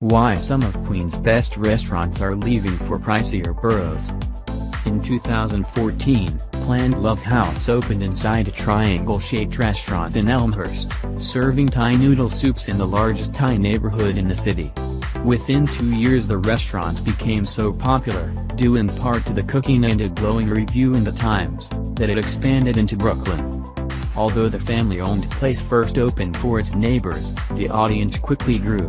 Why some of Queens' best restaurants are leaving for Pricier Boroughs. In 2014, Planned Love House opened inside a triangle-shaped restaurant in Elmhurst, serving Thai noodle soups in the largest Thai neighborhood in the city. Within 2 years the restaurant became so popular, due in part to the cooking and a glowing review in the Times, that it expanded into Brooklyn. Although the family-owned place first opened for its neighbors, the audience quickly grew.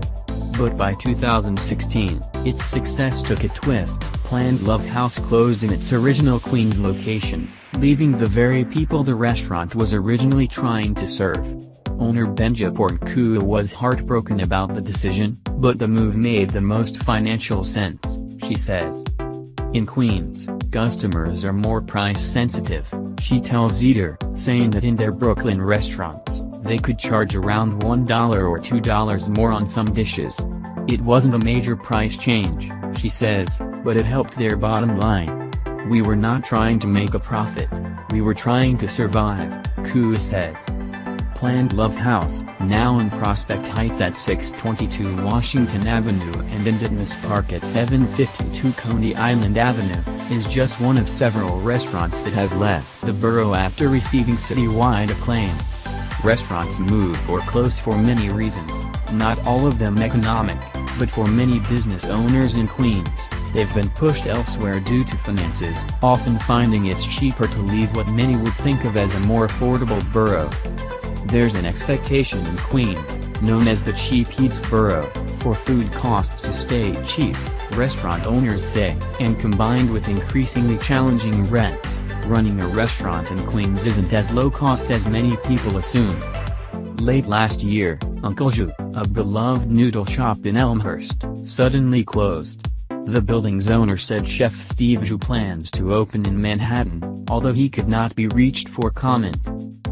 But by 2016, its success took a twist. Planned Love House closed in its original Queens location, leaving the very people the restaurant was originally trying to serve. Owner Benjaporn Chua was heartbroken about the decision, but the move made the most financial sense, she says. In Queens, customers are more price-sensitive, she tells Eater, saying that in their Brooklyn restaurants, they could charge around $1 or $2 more on some dishes. It wasn't a major price change, she says, but it helped their bottom line. We were not trying to make a profit, we were trying to survive, Chua says. Planned Love House, now in Prospect Heights at 622 Washington Avenue and in Ditmas Park at 752 Coney Island Avenue, is just one of several restaurants that have left the borough after receiving citywide acclaim. Restaurants move or close for many reasons, not all of them economic, but for many business owners in Queens, they've been pushed elsewhere due to finances, often finding it's cheaper to leave what many would think of as a more affordable borough. There's an expectation in Queens, known as the Cheap Eats Borough, for food costs to stay cheap, restaurant owners say, and combined with increasingly challenging rents, running a restaurant in Queens isn't as low cost as many people assume. Late last year, Uncle Ju, a beloved noodle shop in Elmhurst, suddenly closed. The building's owner said Chef Steve Ju plans to open in Manhattan, although he could not be reached for comment.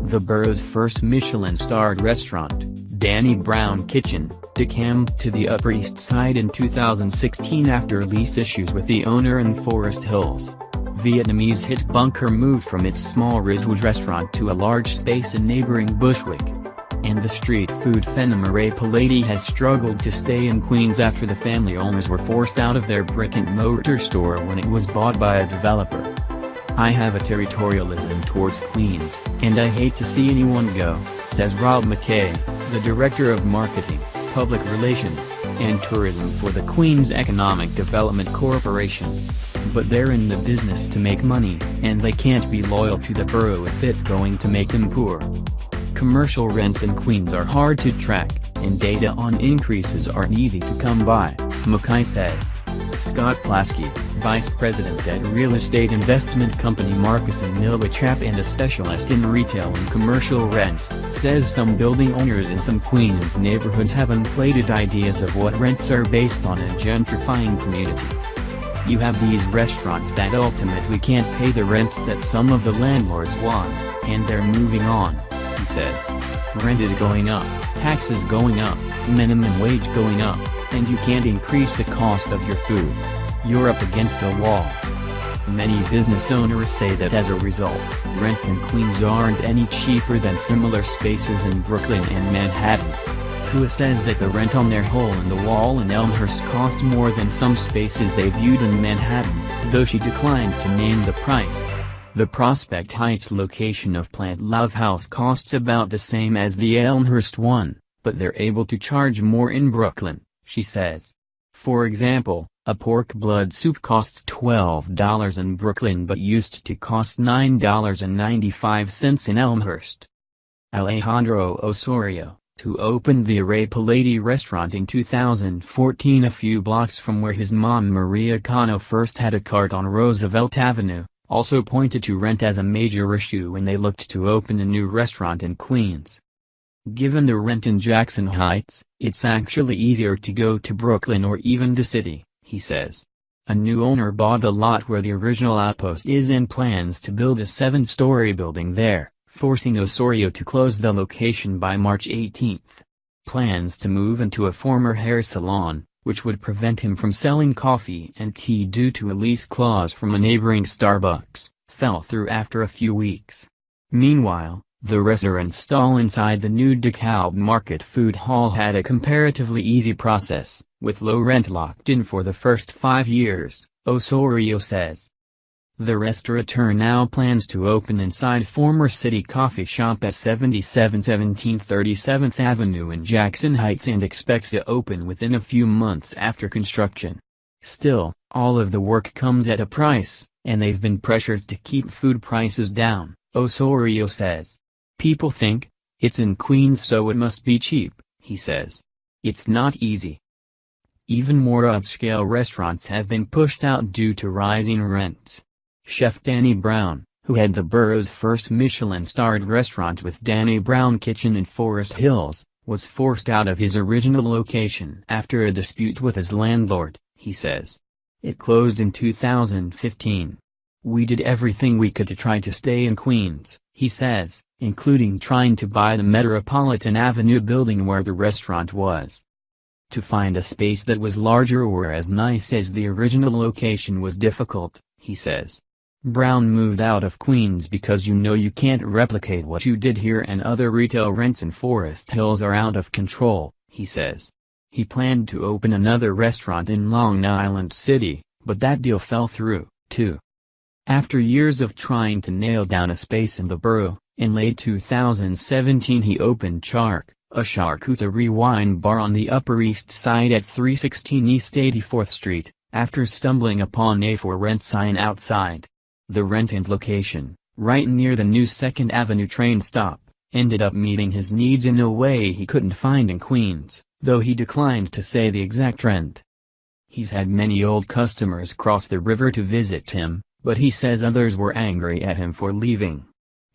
The borough's first Michelin-starred restaurant, Danny Brown Kitchen, decamped to the Upper East Side in 2016 after lease issues with the owner in Forest Hills. Vietnamese hit Bunker moved from its small Ridgewood restaurant to a large space in neighboring Bushwick. And the street food phenom Ray Palady has struggled to stay in Queens after the family owners were forced out of their brick-and-mortar store when it was bought by a developer. I have a territorialism towards Queens, and I hate to see anyone go, says Rob McKay, the Director of Marketing, Public Relations, and Tourism for the Queens Economic Development Corporation. But they're in the business to make money, and they can't be loyal to the borough if it's going to make them poor. Commercial rents in Queens are hard to track, and data on increases aren't easy to come by, McKay says. Scott Plasky, vice president at real estate investment company Marcus & Millichap and a specialist in retail and commercial rents, says some building owners in some Queens neighborhoods have inflated ideas of what rents are based on a gentrifying community. You have these restaurants that ultimately can't pay the rents that some of the landlords want, and they're moving on, he says. Rent is going up, taxes going up, minimum wage going up, and you can't increase the cost of your food. You're up against a wall. Many business owners say that as a result, rents in Queens aren't any cheaper than similar spaces in Brooklyn and Manhattan. Chua says that the rent on their hole-in-the-wall in Elmhurst cost more than some spaces they viewed in Manhattan, though she declined to name the price. The Prospect Heights location of Planned Love House costs about the same as the Elmhurst one, but they're able to charge more in Brooklyn, she says. For example, a pork blood soup costs $12 in Brooklyn but used to cost $9.95 in Elmhurst. Alejandro Osorio, who opened the Ray Palady restaurant in 2014 a few blocks from where his mom Maria Cano first had a cart on Roosevelt Avenue, also pointed to rent as a major issue when they looked to open a new restaurant in Queens. Given the rent in Jackson Heights, it's actually easier to go to Brooklyn or even the city, he says. A new owner bought the lot where the original outpost is and plans to build a 7-story building there, forcing Osorio to close the location by March 18. Plans to move into a former hair salon, which would prevent him from selling coffee and tea due to a lease clause from a neighboring Starbucks, fell through after a few weeks. Meanwhile, the restaurant stall inside the new DeKalb Market Food Hall had a comparatively easy process, with low rent locked in for the first 5 years, Osorio says. The restaurateur now plans to open inside former City Coffee Shop at 7717 37th Avenue in Jackson Heights and expects to open within a few months after construction. Still, all of the work comes at a price, and they've been pressured to keep food prices down, Osorio says. People think, it's in Queens so it must be cheap, he says. It's not easy. Even more upscale restaurants have been pushed out due to rising rents. Chef Danny Brown, who had the borough's first Michelin-starred restaurant with Danny Brown Kitchen in Forest Hills, was forced out of his original location after a dispute with his landlord, he says. It closed in 2015. We did everything we could to try to stay in Queens, he says, including trying to buy the Metropolitan Avenue building where the restaurant was. To find a space that was larger or as nice as the original location was difficult, he says. Brown moved out of Queens because you can't replicate what you did here and other retail rents in Forest Hills are out of control, he says. He planned to open another restaurant in Long Island City, but that deal fell through, too. After years of trying to nail down a space in the borough, in late 2017 he opened Chark, a charcuterie wine bar on the Upper East Side at 316 East 84th Street, after stumbling upon a for rent sign outside. The rent and location, right near the new 2nd Avenue train stop, ended up meeting his needs in a way he couldn't find in Queens, though he declined to say the exact rent. He's had many old customers cross the river to visit him, but he says others were angry at him for leaving.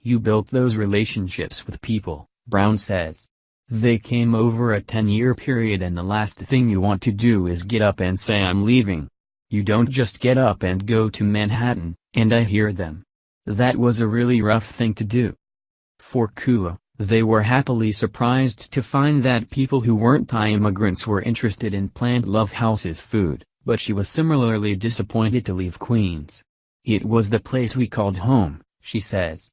You built those relationships with people, Brown says. They came over a 10-year period and the last thing you want to do is get up and say I'm leaving. You don't just get up and go to Manhattan, and I hear them. That was a really rough thing to do. For Chua, they were happily surprised to find that people who weren't Thai immigrants were interested in Plant Love House's food, but she was similarly disappointed to leave Queens. It was the place we called home, she says.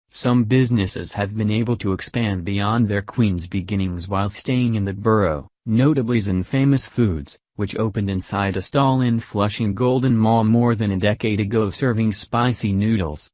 Some businesses have been able to expand beyond their Queens beginnings while staying in the borough, notably Zen Famous Foods, which opened inside a stall in Flushing Golden Mall more than a decade ago serving spicy noodles.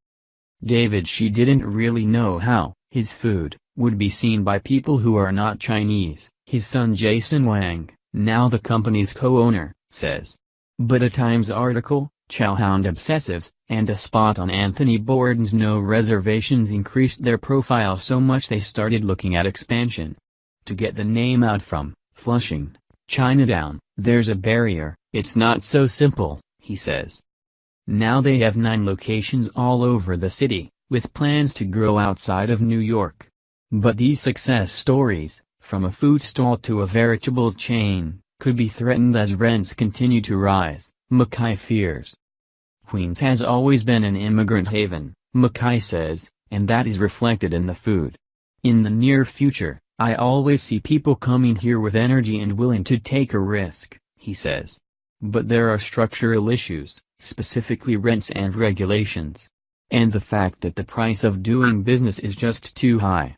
David she didn't really know how his food would be seen by people who are not Chinese, his son Jason Wang, now the company's co-owner, says. But a Times article, Chowhound Obsessives, and a spot on Anthony Bourdain's No Reservations increased their profile so much they started looking at expansion. To get the name out from Flushing, Chinatown, there's a barrier, it's not so simple, he says. Now they have 9 locations all over the city, with plans to grow outside of New York. But these success stories, from a food stall to a veritable chain, could be threatened as rents continue to rise, Mackay fears. Queens has always been an immigrant haven, Mackay says, and that is reflected in the food. In the near future, I always see people coming here with energy and willing to take a risk, he says. But there are structural issues, specifically rents and regulations. And the fact that the price of doing business is just too high.